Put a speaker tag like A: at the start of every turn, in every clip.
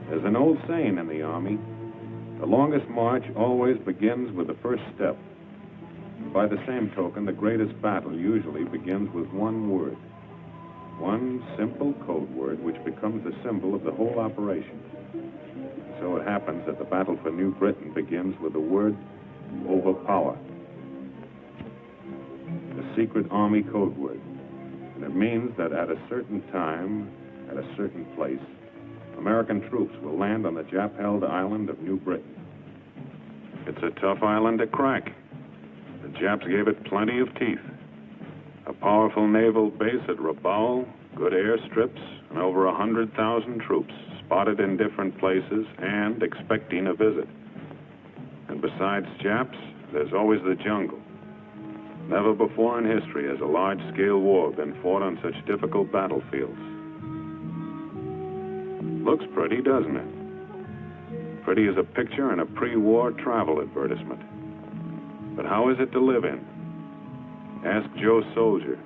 A: There's an old saying in the Army, the longest march always begins with the first step. By the same token, the greatest battle usually begins with one word. One simple code word which becomes the symbol of the whole operation. So it happens that the battle for New Britain begins with the word overpower. A secret Army code word. And it means that at a certain time, at a certain place, American troops will land on the Jap-held island of New Britain. It's a tough island to crack. The Japs gave it plenty of teeth. A powerful naval base at Rabaul, good airstrips, and over 100,000 troops spotted in different places and expecting a visit. And besides Japs, there's always the jungle. Never before in history has a large-scale war been fought on such difficult battlefields. Looks pretty, doesn't it? Pretty as a picture in a pre-war travel advertisement. But how is it to live in? Ask Joe Soldier.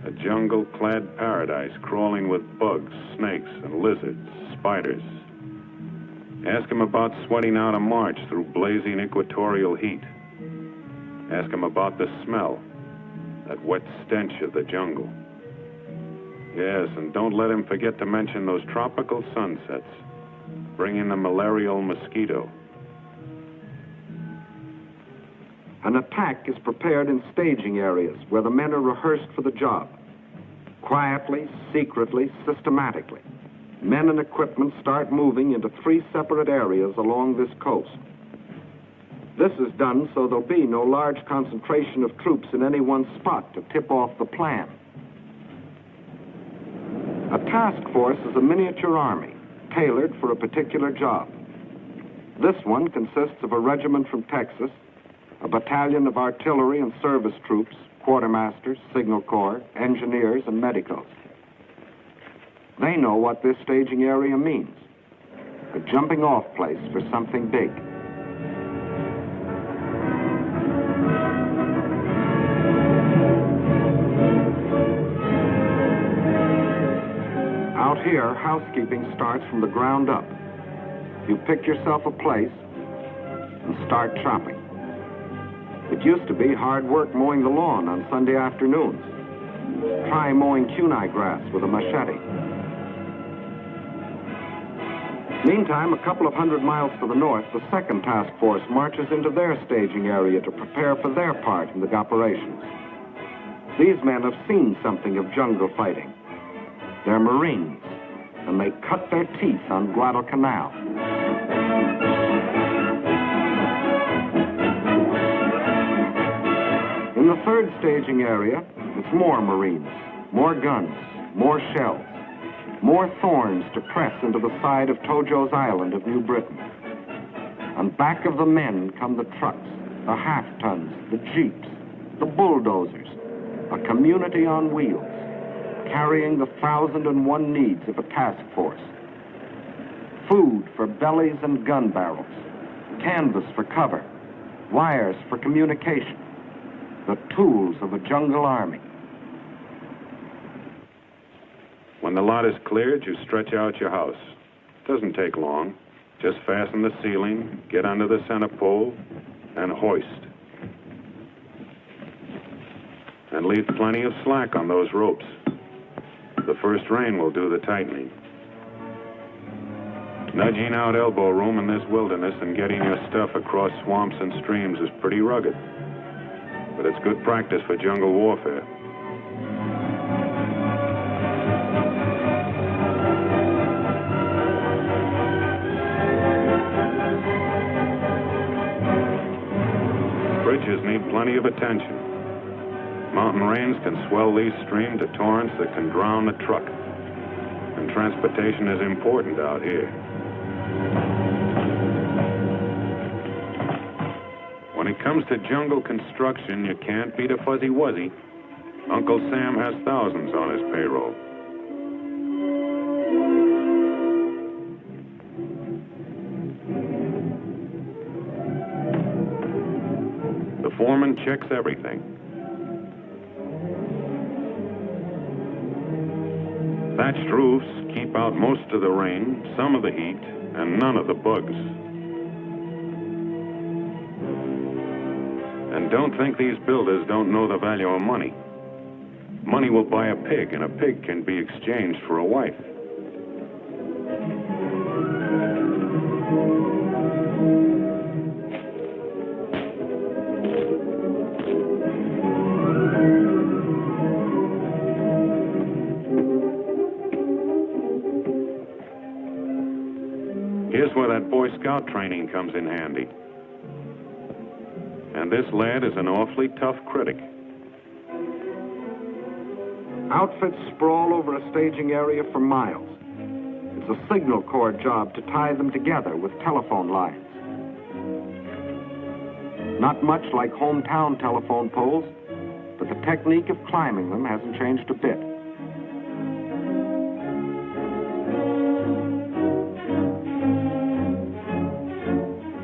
A: A jungle-clad paradise crawling with bugs, snakes, and lizards, spiders. Ask him about sweating out a march through blazing equatorial heat. Ask him about the smell, that wet stench of the jungle. Yes, and don't let him forget to mention those tropical sunsets, bringing the malarial mosquito.
B: An attack is prepared in staging areas where the men are rehearsed for the job. Quietly, secretly, systematically, men and equipment start moving into 3 separate areas along this coast. This is done so there'll be no large concentration of troops in any one spot to tip off the plan. A task force is a miniature army, tailored for a particular job. This one consists of a regiment from Texas, a battalion of artillery and service troops, quartermasters, signal corps, engineers, and medicos. They know what this staging area means, a jumping-off place for something big. Out here, housekeeping starts from the ground up. You pick yourself a place and start chopping. It used to be hard work mowing the lawn on Sunday afternoons. Try mowing kunai grass with a machete. Meantime, a couple of 100 miles to the north, the second task force marches into their staging area to prepare for their part in the operations. These men have seen something of jungle fighting. They're Marines, and they cut their teeth on Guadalcanal. In the third staging area, it's more Marines, more guns, more shells, more thorns to press into the side of Tojo's Island of New Britain. And back of the men come the trucks, the half-tons, the jeeps, the bulldozers, a community on wheels, carrying the 1,001 needs of a task force. Food for bellies and gun barrels, canvas for cover, wires for communication, the tools of a jungle army.
A: When the lot is cleared, you stretch out your house. Doesn't take long. Just fasten the ceiling, get under the center pole, and hoist. And leave plenty of slack on those ropes. The first rain will do the tightening. Nudging out elbow room in this wilderness and getting your stuff across swamps and streams is pretty rugged. But it's good practice for jungle warfare. Bridges need plenty of attention. Mountain rains can swell these streams to torrents that can drown the truck. And transportation is important out here. When it comes to jungle construction, you can't beat a fuzzy wuzzy. Uncle Sam has thousands on his payroll. The foreman checks everything. Thatched roofs keep keep out most of the rain, some of the heat, and none of the bugs. And don't think these builders don't know the value of money. Money will buy a pig, and a pig can be exchanged for a wife. Here's where that Boy Scout training comes in handy. And this lad is an awfully tough critic.
B: Outfits sprawl over a staging area for miles. It's a signal corps job to tie them together with telephone lines. Not much like hometown telephone poles, but the technique of climbing them hasn't changed a bit.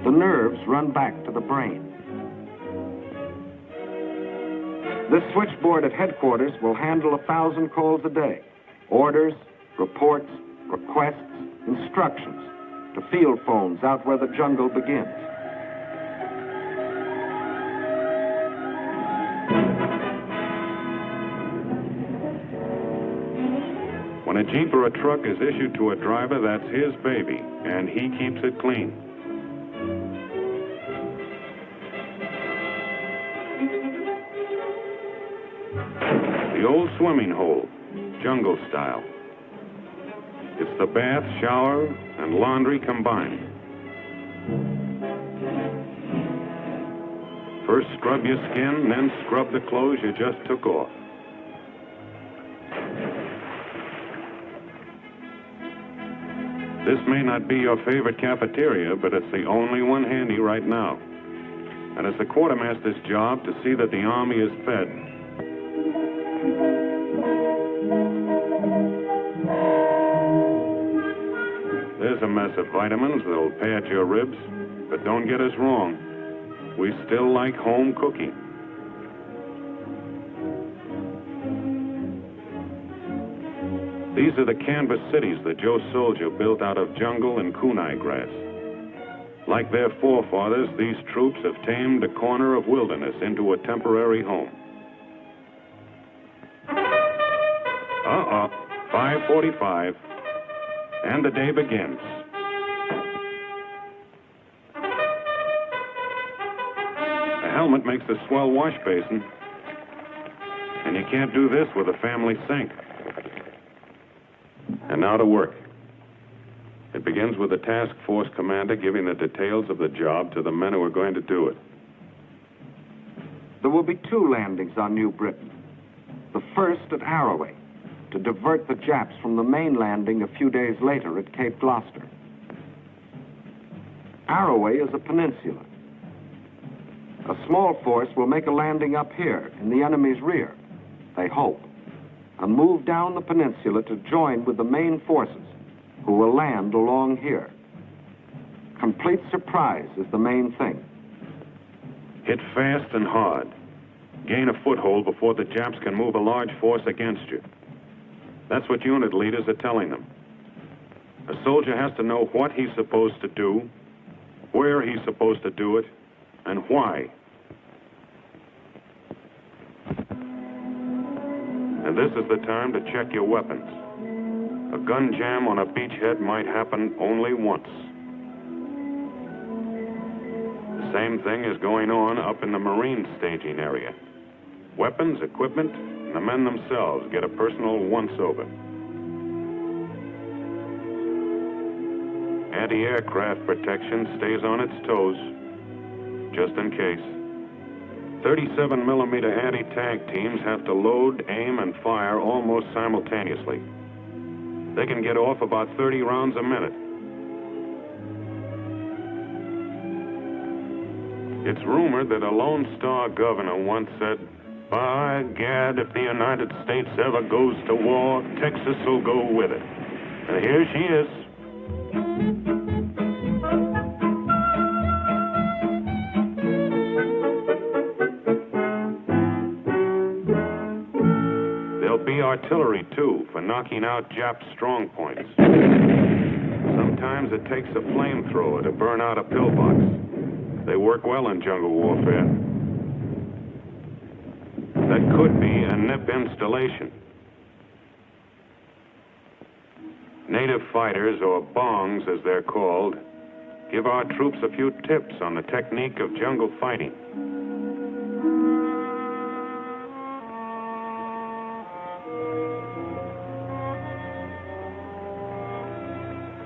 B: The nerves run back to the brain. This switchboard at headquarters will handle 1,000 calls a day. Orders, reports, requests, instructions to field phones out where the jungle begins.
A: When a Jeep or a truck is issued to a driver, that's his baby, and he keeps it clean. The old swimming hole, jungle style. It's the bath, shower, and laundry combined. First scrub your skin, then scrub the clothes you just took off. This may not be your favorite cafeteria, but it's the only one handy right now. And it's the quartermaster's job to see that the army is fed. There's a mess of vitamins that'll pad your ribs, but don't get us wrong. We still like home cooking. These are the canvas cities that Joe Soldier built out of jungle and kunai grass. Like their forefathers, these troops have tamed a corner of wilderness into a temporary home. 5:45, and the day begins. A helmet makes a swell wash basin, and you can't do this with a family sink. And now to work. It begins with the task force commander giving the details of the job to the men who are going to do it.
B: There will be 2 landings on New Britain. The first at Arroway, to divert the Japs from the main landing a few days later at Cape Gloucester. Arroway is a peninsula. A small force will make a landing up here in the enemy's rear, they hope, and move down the peninsula to join with the main forces, who will land along here. Complete surprise is the main thing.
A: Hit fast and hard. Gain a foothold before the Japs can move a large force against you. That's what unit leaders are telling them. A soldier has to know what he's supposed to do, where he's supposed to do it, and why. And this is the time to check your weapons. A gun jam on a beachhead might happen only once. The same thing is going on up in the Marine staging area. Weapons, equipment, and the men themselves get a personal once-over. Anti-aircraft protection stays on its toes, just in case. 37mm anti-tank teams have to load, aim, and fire almost simultaneously. They can get off about 30 rounds a minute. It's rumored that a Lone Star governor once said, "By gad, if the United States ever goes to war, Texas will go with it." And here she is. There'll be artillery, too, for knocking out Jap strong points. Sometimes it takes a flamethrower to burn out a pillbox. They work well in jungle warfare. That could be a NIP installation. Native fighters, or bongs as they're called, give our troops a few tips on the technique of jungle fighting.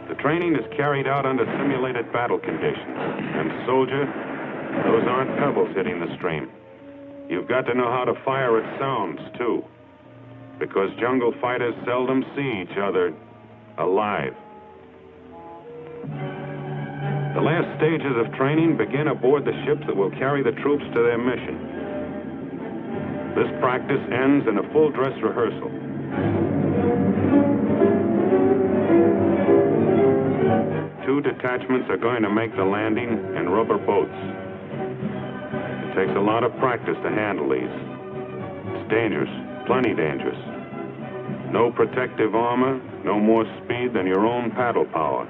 A: The training is carried out under simulated battle conditions. And soldier, those aren't pebbles hitting the stream. You've got to know how to fire at sounds, too, because jungle fighters seldom see each other alive. The last stages of training begin aboard the ships that will carry the troops to their mission. This practice ends in a full-dress rehearsal. Two detachments are going to make the landing in rubber boats. It takes a lot of practice to handle these. It's dangerous, plenty dangerous. No protective armor, no more speed than your own paddle power.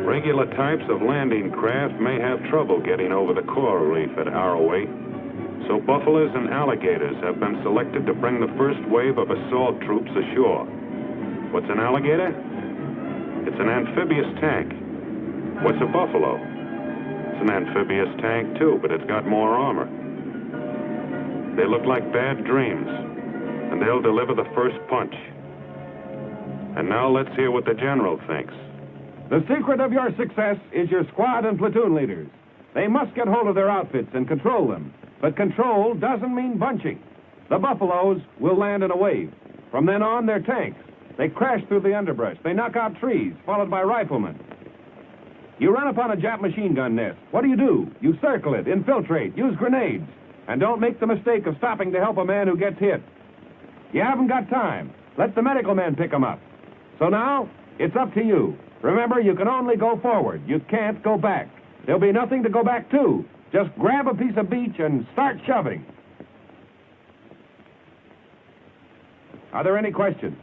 A: Regular types of landing craft may have trouble getting over the coral reef at Arroway, so buffaloes and alligators have been selected to bring the first wave of assault troops ashore. What's an alligator? It's an amphibious tank. What's a buffalo? It's an amphibious tank, too, but it's got more armor. They look like bad dreams, and they'll deliver the first punch. And now let's hear what the general thinks.
C: The secret of your success is your squad and platoon leaders. They must get hold of their outfits and control them. But control doesn't mean bunching. The buffaloes will land in a wave. From then on, they're tanks. They crash through the underbrush. They knock out trees, followed by riflemen. You run upon a Jap machine gun nest. What do? You circle it, infiltrate, use grenades. And don't make the mistake of stopping to help a man who gets hit. You haven't got time. Let the medical men pick him up. So now, it's up to you. Remember, you can only go forward. You can't go back. There'll be nothing to go back to. Just grab a piece of beach and start shoving. Are there any questions?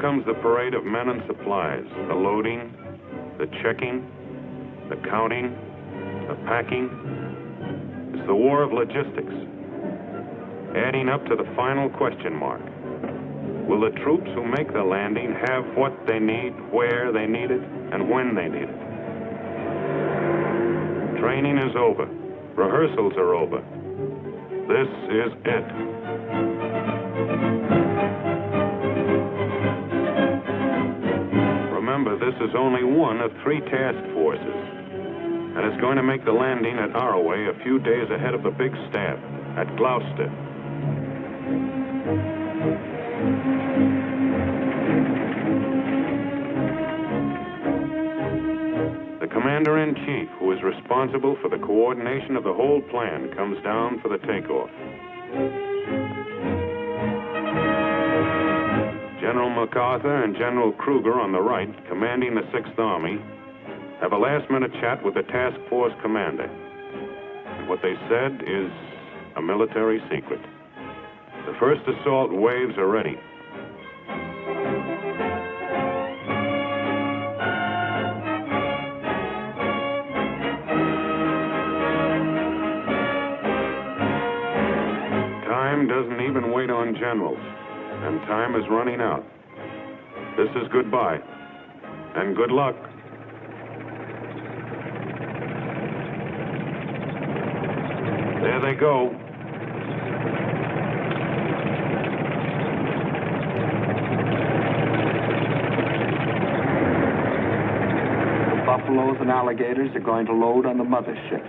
A: Comes the parade of men and supplies, the loading, the checking, the counting, the packing. It's the war of logistics, adding up to the final question mark. Will the troops who make the landing have what they need, where they need it, and when they need it? Training is over. Rehearsals are over. This is it. Remember, this is only one of 3 task forces, and it's going to make the landing at Arroway a few days ahead of the big staff at Gloucester. The Commander-in-Chief, who is responsible for the coordination of the whole plan, comes down for the takeoff. General MacArthur and General Kruger on the right, commanding the 6th Army, have a last-minute chat with the task force commander. And what they said is a military secret. The first assault waves are ready. Time doesn't even wait on generals. And time is running out. This is goodbye, and good luck. they go.
B: The buffaloes and alligators are going to load on the mothership.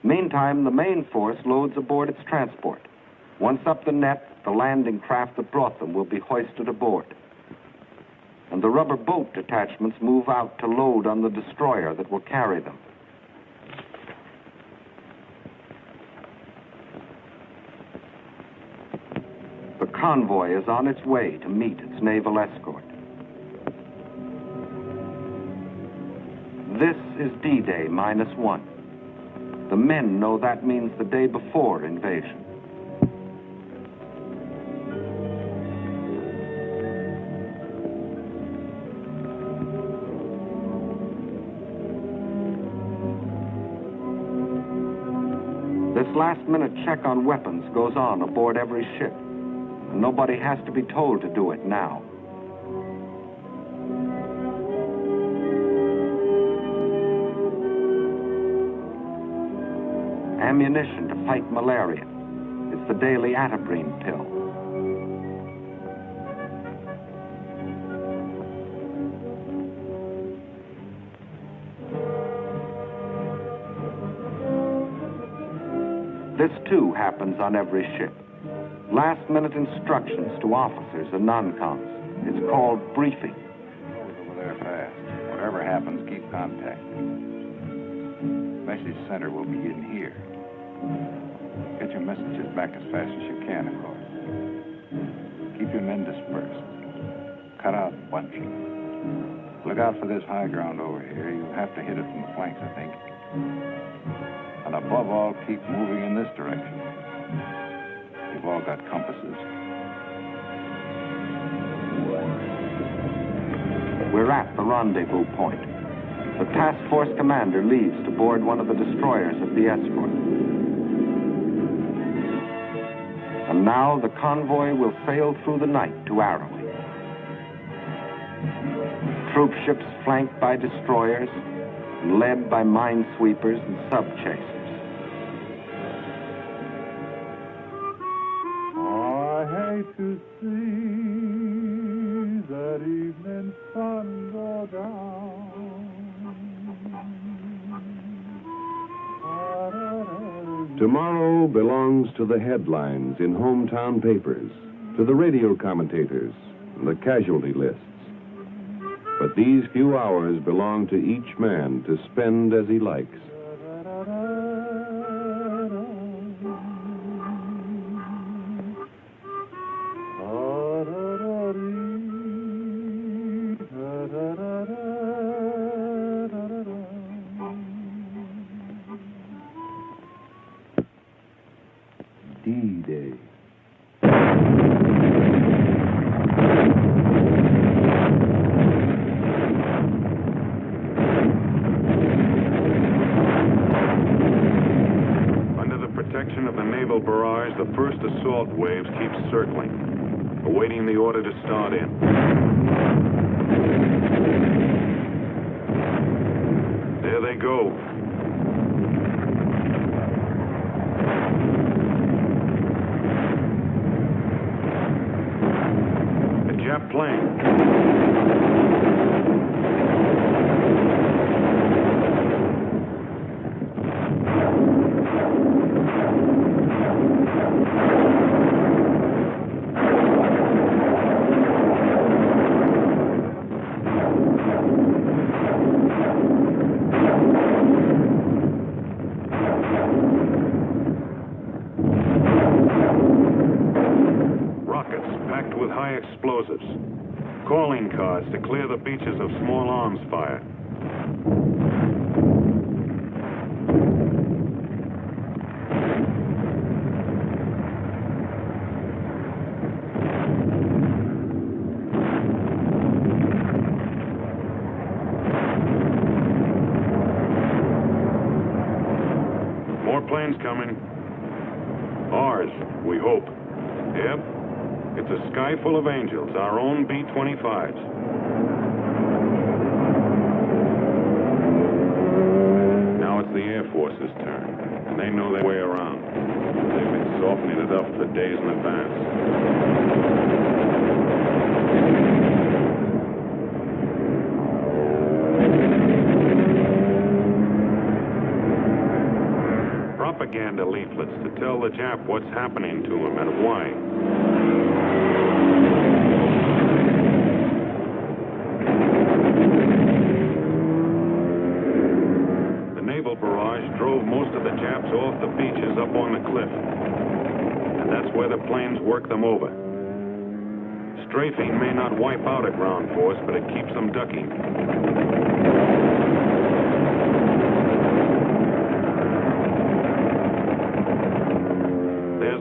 B: Meantime, the main force loads aboard its transport. Once up the net, the landing craft that brought them will be hoisted aboard. And the rubber boat detachments move out to load on the destroyer that will carry them. The convoy is on its way to meet its naval escort. This is D-Day -1. The men know that means the day before invasion. This last-minute check on weapons goes on aboard every ship, and nobody has to be told to do it now. Ammunition to fight malaria. It's the daily atabrine pill. This too happens on every ship. Last-minute instructions to officers and non-coms. It's called briefing.
D: Over there fast. Whatever happens, keep contacting. Message center will be in here. Get your messages back as fast as you can, of course. Keep your men dispersed. Cut out bunching. Look out for this high ground over here. You'll have to hit it from the flanks, I think. And above all, keep moving in this direction. You've all got compasses.
B: We're at the rendezvous point. The task force commander leaves to board one of the destroyers of the escort. And now the convoy will sail through the night to Arroway. Troop ships flanked by destroyers and led by minesweepers and sub-chasers.
E: I hate to see that evening sun go down.
C: Tomorrow belongs to the headlines in hometown papers, to the radio commentators, and the casualty lists. But these few hours belong to each man to spend as he likes. D-Day.
A: Under the protection of the naval barrage, the first assault waves keep circling, awaiting the order to start in. There they go. Jap plane. Rockets packed with high explosives explosives. Calling cards to clear the beaches of small arms fire. More planes coming. Ours, we hope. Yep. It's a sky full of angels, our own B-25s. Now it's the Air Force's turn, and they know their way around. They've been softening it up for days in advance. Propaganda leaflets to tell the Jap what's happening to him and why. The naval barrage drove most of the Japs off the beaches up on the cliff. And that's where the planes work them over. Strafing may not wipe out a ground force, but it keeps them ducking.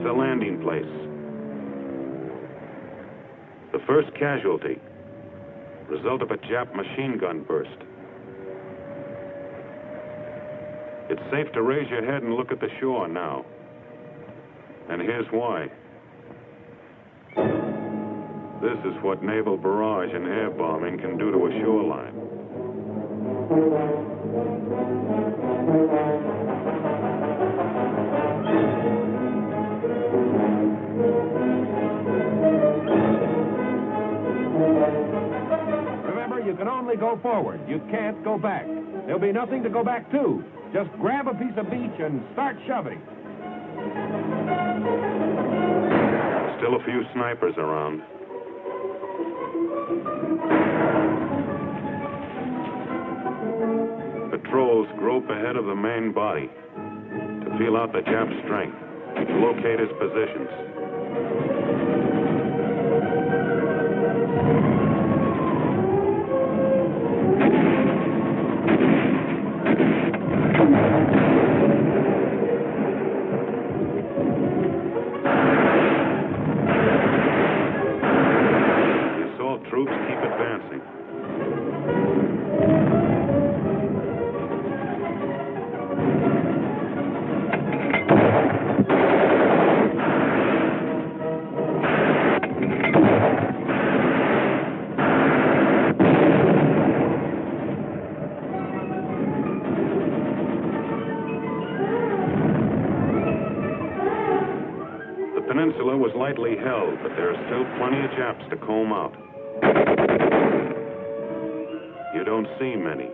A: The landing place. The first casualty, result of a Jap machine gun burst. It's safe to raise your head and look at the shore now. And here's why. This is what naval barrage and air bombing can do to a shoreline.
C: Remember, you can only go forward. You can't go back. There'll be nothing to go back to. Just grab a piece of beach and start shoving.
A: Still a few snipers around. Patrols grope ahead of the main body to feel out the Jap's strength, to locate his positions. Troops keep advancing. The peninsula was lightly held, but there are still plenty of Japs to comb out. You don't see many,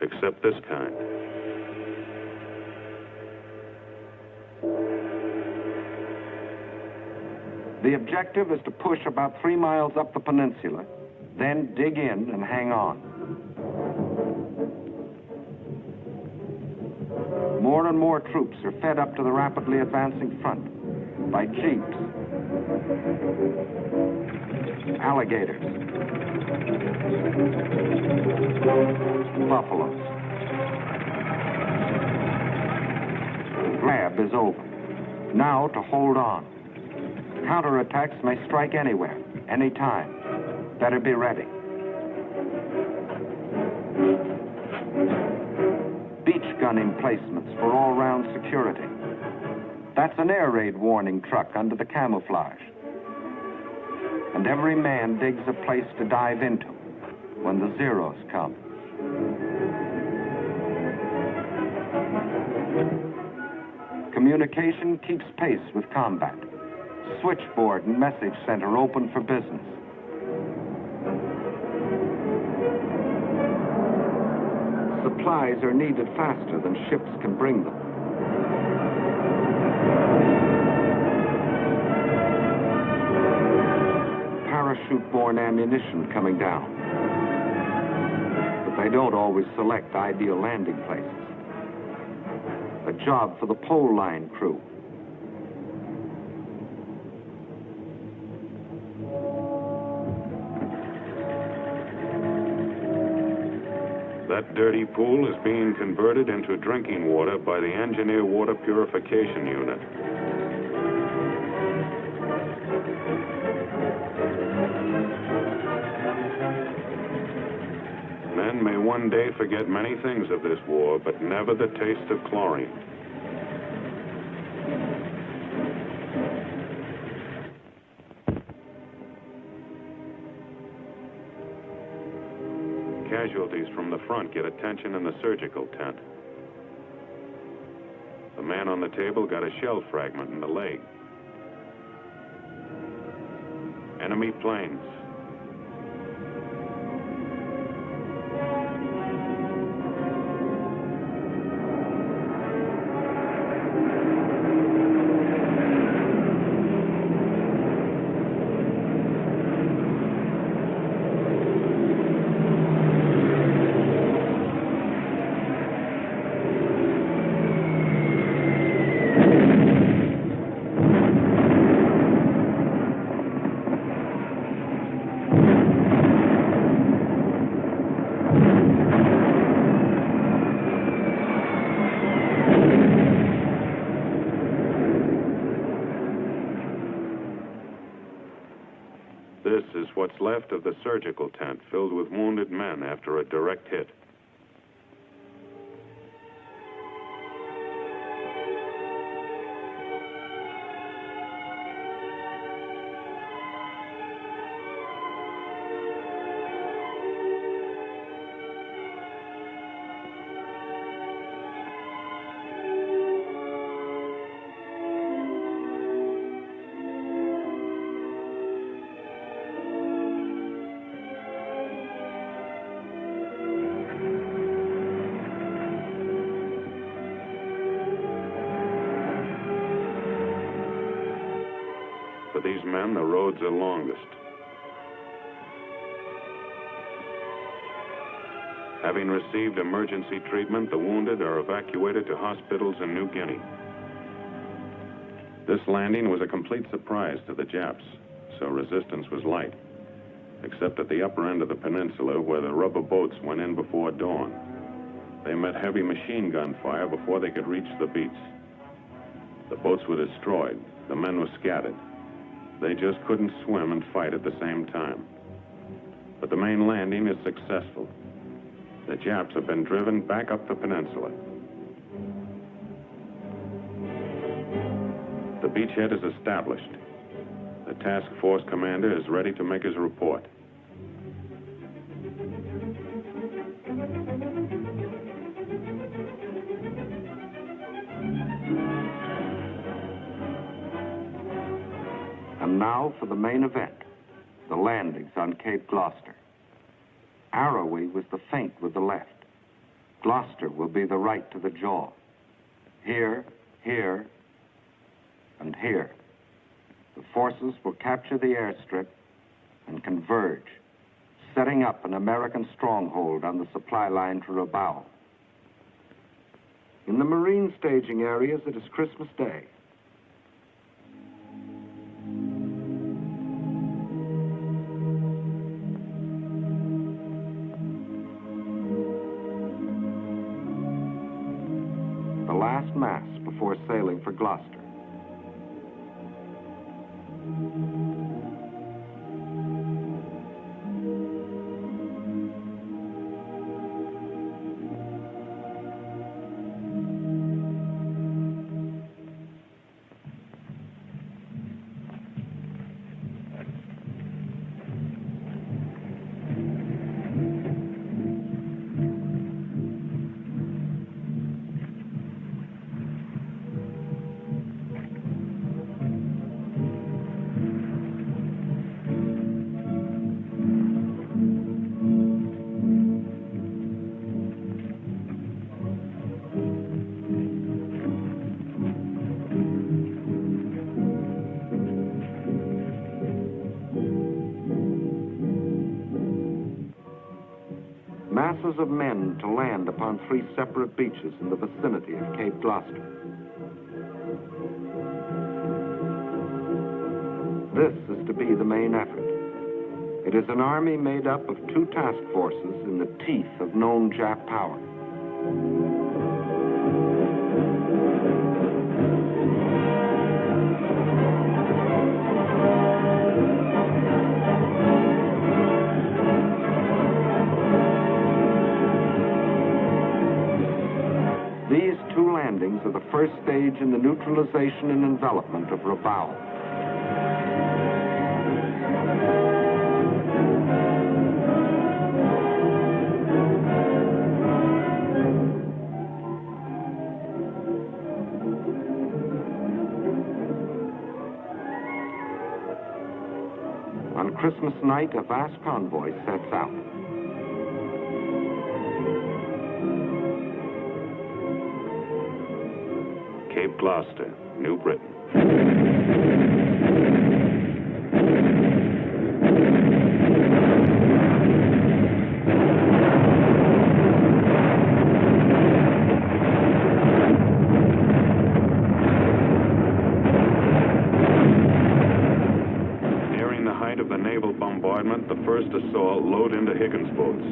A: except this kind.
B: The objective is to push about 3 miles up the peninsula, then dig in and hang on. More and more troops are fed up to the rapidly advancing front by jeeps, alligators, buffaloes. The grab is over. Now to hold on. Counterattacks may strike anywhere, anytime. Better be ready. Beach gun emplacements for all-round security. That's an air raid warning truck under the camouflage. And every man digs a place to dive into when the Zeros come. Communication keeps pace with combat. Switchboard and message center open for business. Supplies are needed faster than ships can bring them. Parachute-borne ammunition coming down. But they don't always select ideal landing places. A job for the pole line crew.
A: That dirty pool is being converted into drinking water by the Engineer Water Purification Unit. Men may one day forget many things of this war, but never the taste of chlorine. Casualties from the front get attention in the surgical tent. The man on the table got a shell fragment in the leg. Enemy planes. This is what's left of the surgical tent filled with wounded men after a direct hit. For these men, the roads are longest. Having received emergency treatment, the wounded are evacuated to hospitals in New Guinea. This landing was a complete surprise to the Japs, so resistance was light, except at the upper end of the peninsula where the rubber boats went in before dawn. They met heavy machine gun fire before they could reach the beach. The boats were destroyed. The men were scattered. They just couldn't swim and fight at the same time. But the main landing is successful. The Japs have been driven back up the peninsula. The beachhead is established. The task force commander is ready to make his report.
B: And now for the main event, the landings on Cape Gloucester. Arrowey was the feint with the left. Gloucester will be the right to the jaw. Here, here, and here. The forces will capture the airstrip and converge, setting up an American stronghold on the supply line to Rabaul. In the Marine staging areas, it is Christmas Day. The last mass before sailing for Gloucester. Masses of men to land upon 3 separate beaches in the vicinity of Cape Gloucester. This is to be the main effort. It is an army made up of 2 task forces in the teeth of known Jap power. These 2 landings are the first stage in the neutralization and envelopment of Rabaul. On Christmas night, a vast convoy sets out.
A: Cape Gloucester, New Britain. Nearing the height of the naval bombardment, the first assault load into Higgins boats.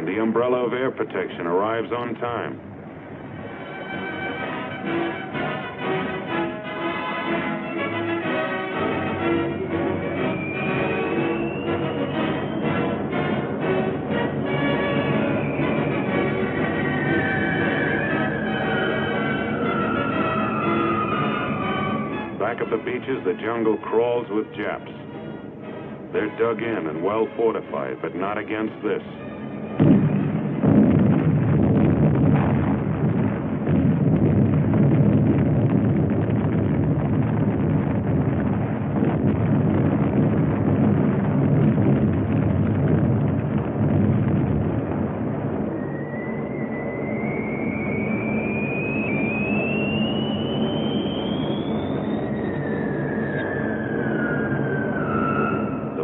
A: The umbrella of air protection arrives on time. Back at the beaches, the jungle crawls with Japs. They're dug in and well fortified, but not against this.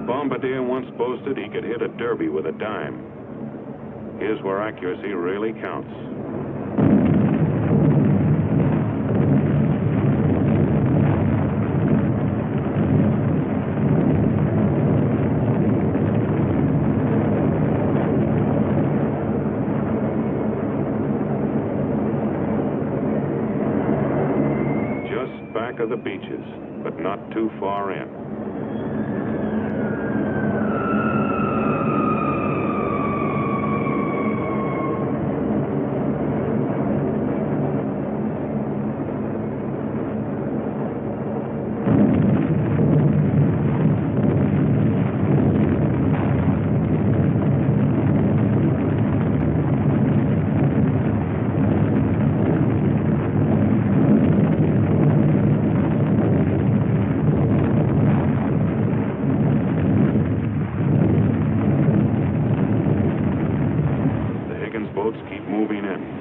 A: Bombardier once boasted he could hit a derby with a dime. Here's where accuracy really counts. Just back of the beaches, but not too far in. Boats keep moving in.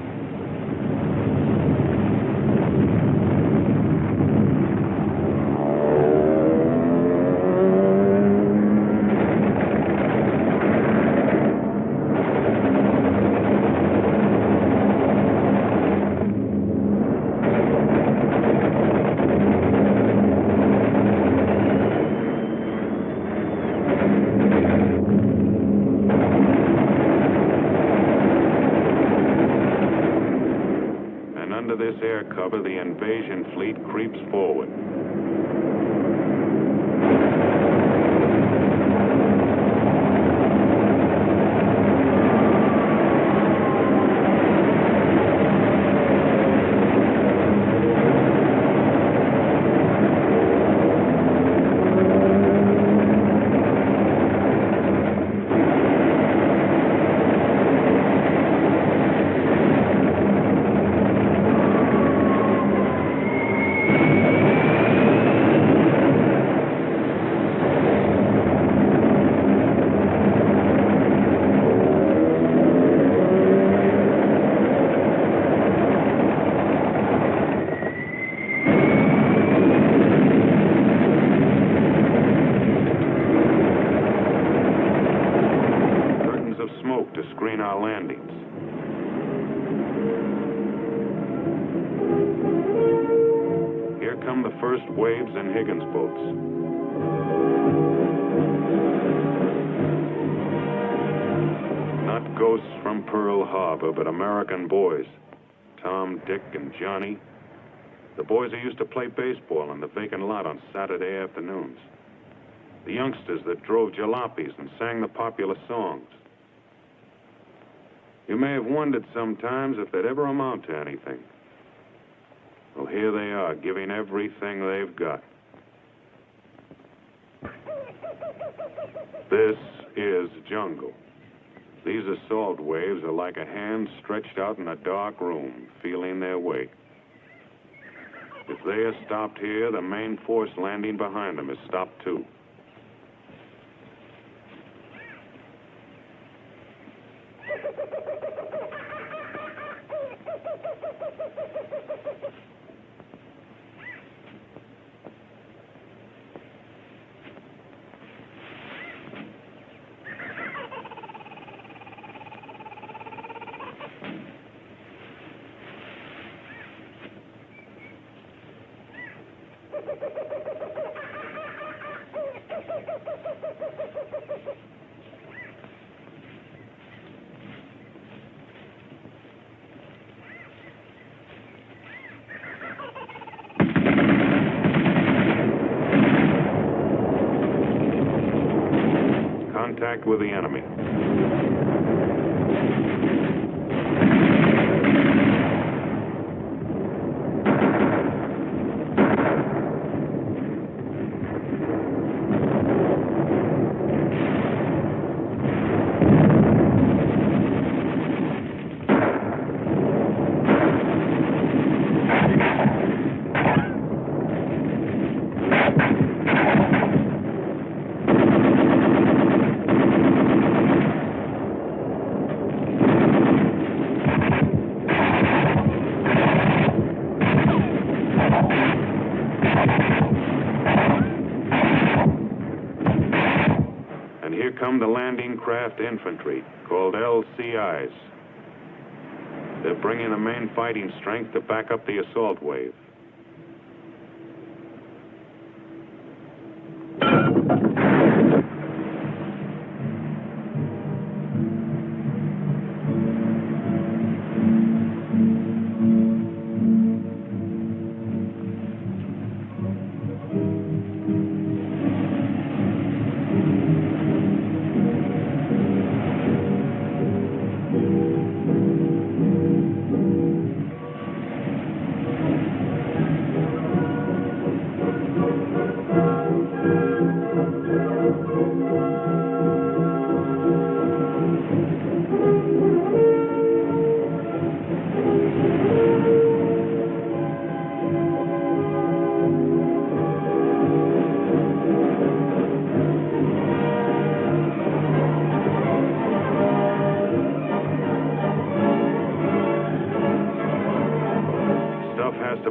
A: Under this air cover, the invasion fleet creeps forward. come the first waves in Higgins boats. Not ghosts from Pearl Harbor, but American boys. Tom, Dick, and Johnny. The boys who used to play baseball in the vacant lot on Saturday afternoons. The youngsters that drove jalopies and sang the popular songs. You may have wondered sometimes if they'd ever amount to anything. Well, here they are, giving everything they've got. This is jungle. These assault waves are like a hand stretched out in a dark room, feeling their way. If they are stopped here, the main force landing behind them is stopped too. Contact with the enemy. Come the landing craft infantry, called LCIs. They're bringing the main fighting strength to back up the assault wave.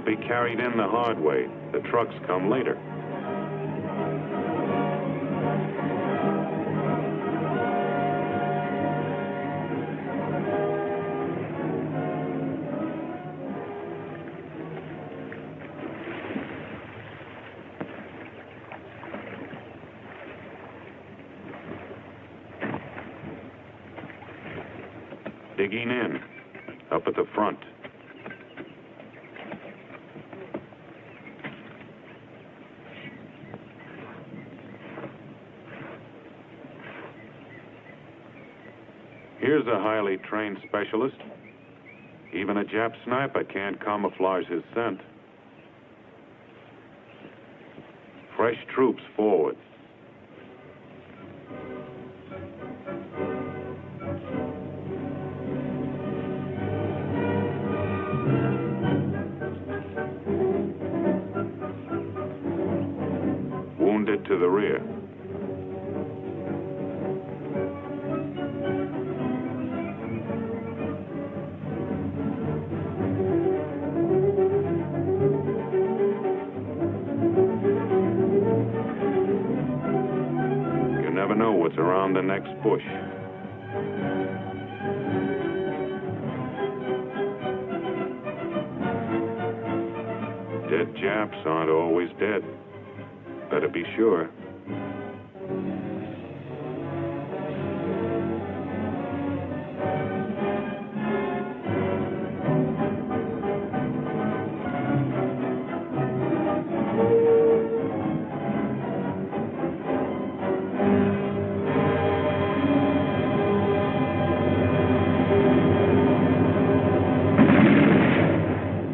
A: Be carried in the hard way. The trucks come later. Digging in, up at the front. Here's a highly trained specialist. Even a Jap sniper can't camouflage his scent. Fresh troops forward. Wounded to the rear. Know what's around the next bush. Dead Japs aren't always dead. Better be sure.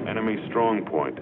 A: Enemy strong point.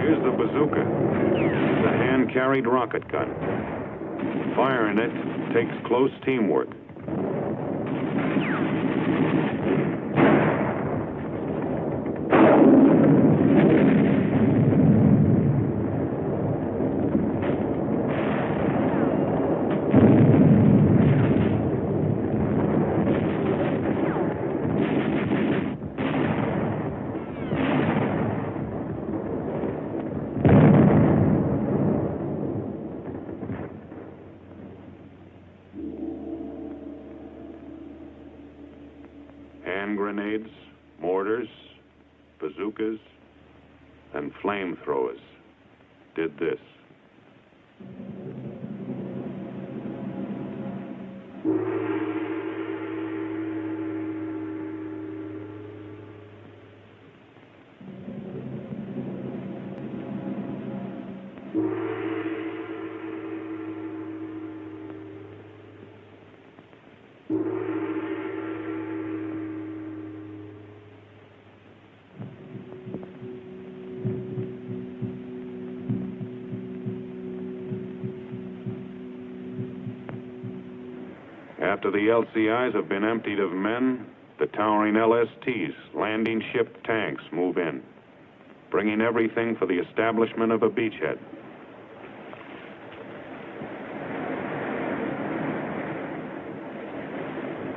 A: Here's the bazooka. It's a hand-carried rocket gun. Firing it takes close teamwork. Hand grenades, mortars, bazookas, and flamethrowers did this. After the LCIs have been emptied of men, the towering LSTs, landing ship tanks, move in, bringing everything for the establishment of a beachhead.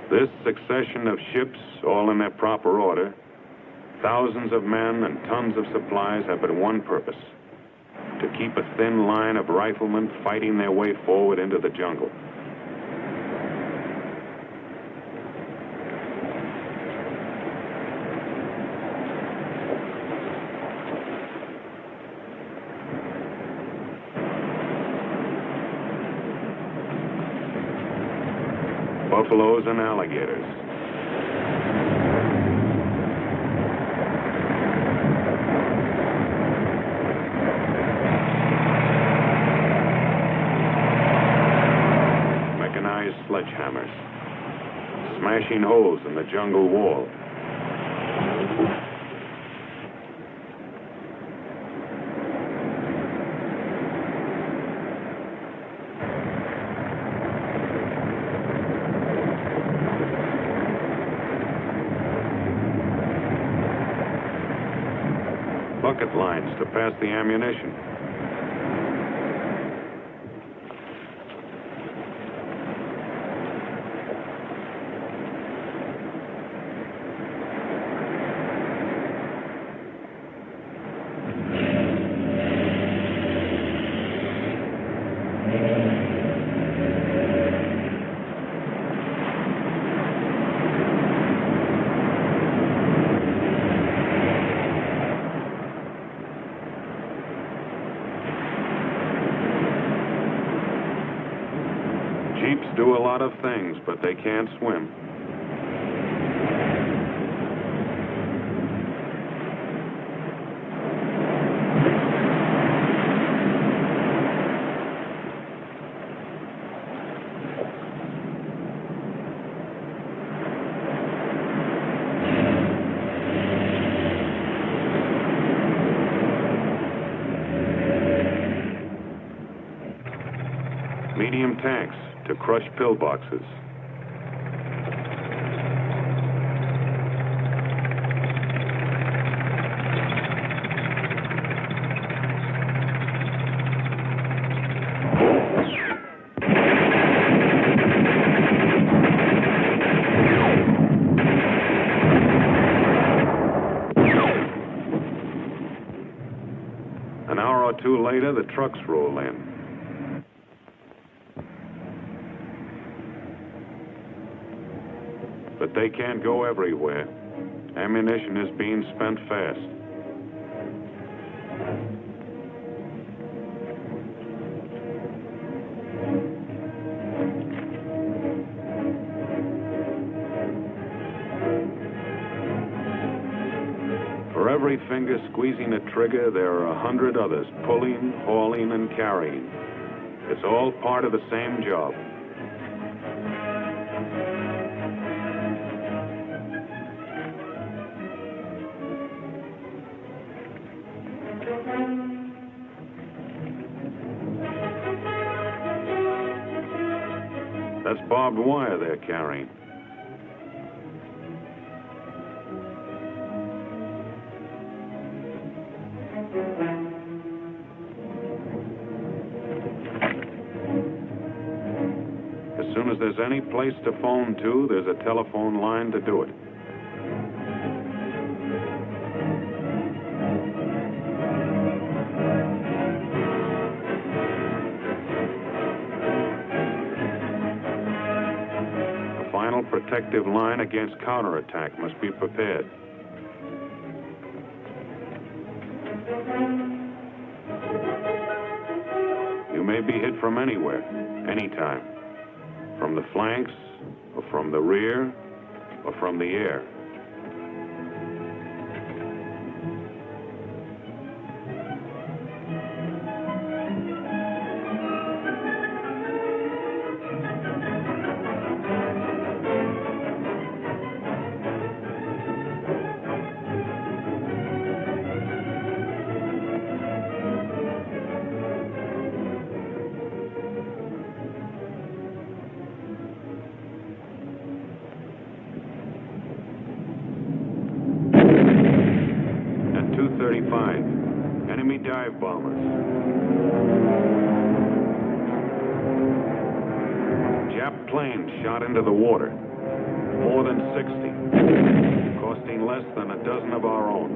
A: This succession of ships, all in their proper order, thousands of men and tons of supplies have but one purpose: to keep a thin line of riflemen fighting their way forward into the jungle. Buffaloes and alligators. Mechanized sledgehammers, smashing holes in the jungle wall. Bucket lines to pass the ammunition. Jeeps do a lot of things, but they can't swim. Medium tanks to crush pillboxes. An hour or two later, the trucks roll in. But they can't go everywhere. Ammunition is being spent fast. For every finger squeezing a trigger, there are 100 others pulling, hauling, and carrying. It's all part of the same job. That's barbed wire they're carrying. As soon as there's any place to phone to, there's a telephone line to do it. A final protective line against counterattack must be prepared. You may be hit from anywhere, anytime. From the flanks, or from the rear, or from the air. Enemy dive bombers. Jap planes shot into the water. More than 60. Costing less than a dozen of our own.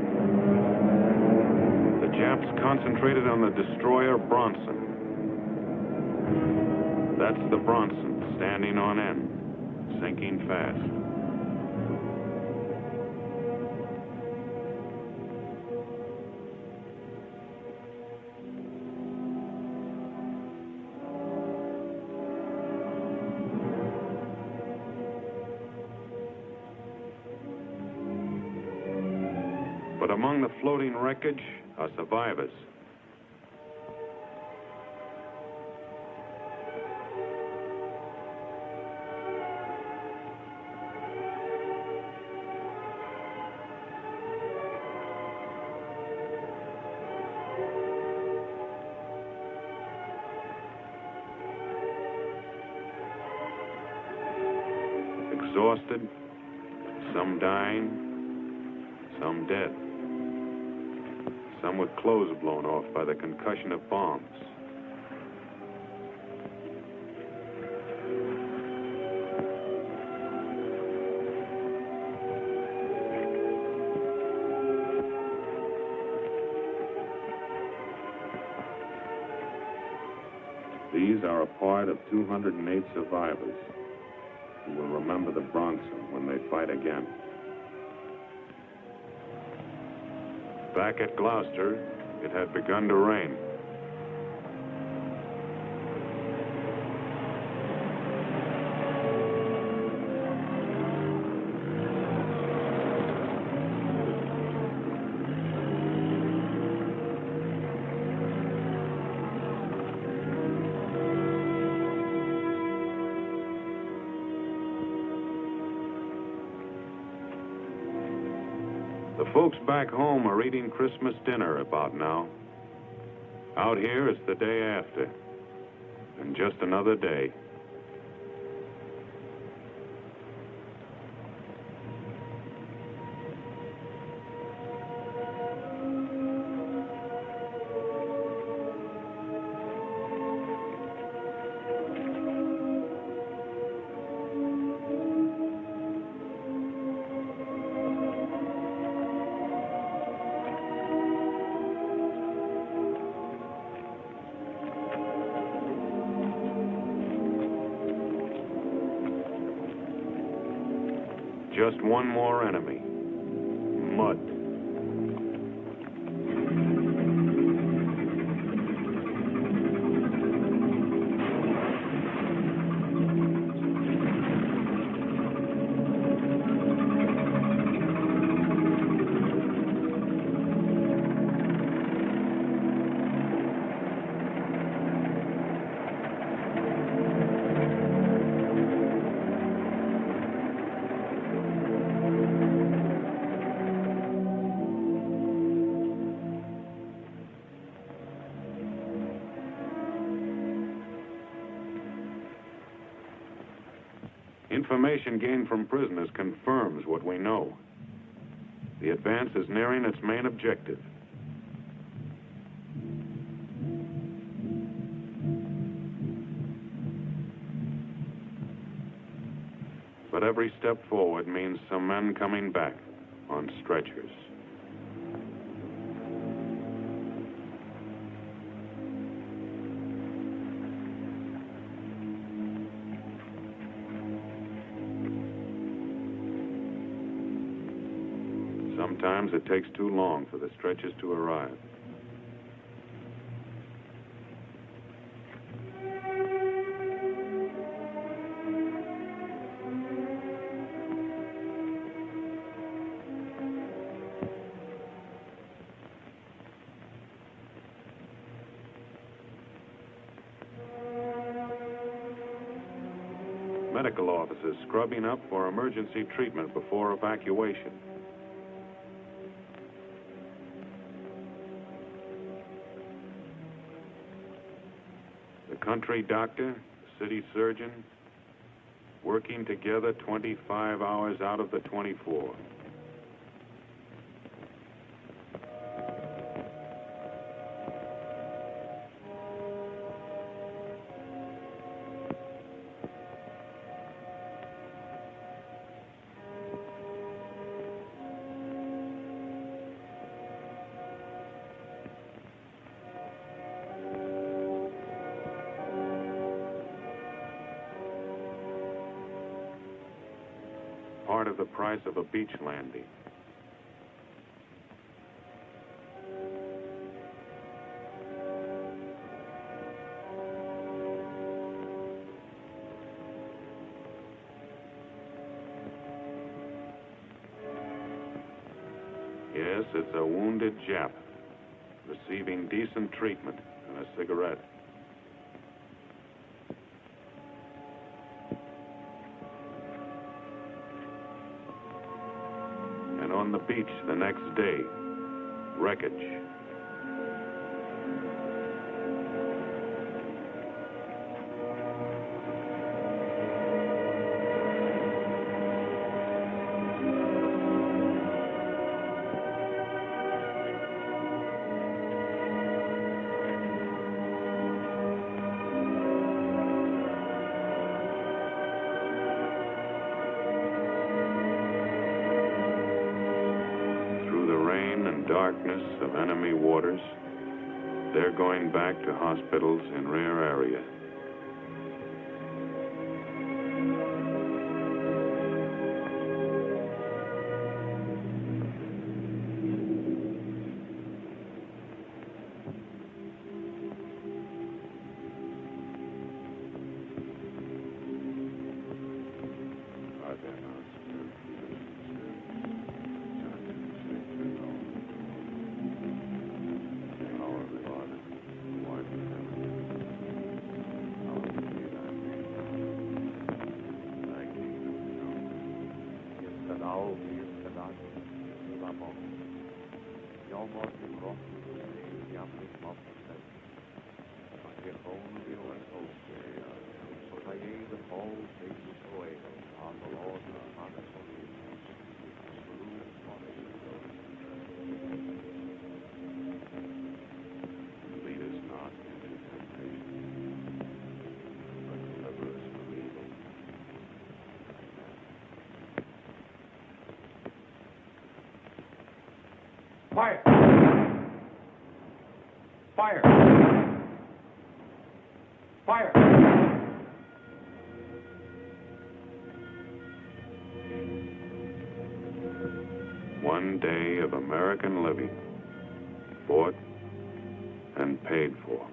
A: The Japs concentrated on the destroyer Bronson. That's the Bronson, standing on end, sinking fast. But among the floating wreckage are survivors. Exhausted, some dying, some dead. Some with clothes blown off by the concussion of bombs. These are a part of 208 survivors who will remember the Bronson when they fight again. Back at Gloucester, it had begun to rain. The folks back home are eating Christmas dinner about now. Out here, it's the day after. and just another day. Just one more enemy. Mud. Information gained from prisoners confirms what we know. The advance is nearing its main objective. But every step forward means some men coming back on stretchers. Sometimes it takes too long for the stretchers to arrive. Medical officers scrubbing up for emergency treatment before evacuation. The country doctor, the city surgeon, working together 25 hours out of the 24. Part of the price of a beach landing. Yes, it's a wounded Jap, receiving decent treatment and a cigarette. On the beach the next day, wreckage. Darkness of enemy waters, they're going back to hospitals in rear area.
F: Gewoon weer een
A: Lead us not into temptation, but deliver us from evil.
C: Fire! Fire! Fire!
A: One day of American living, bought and paid for.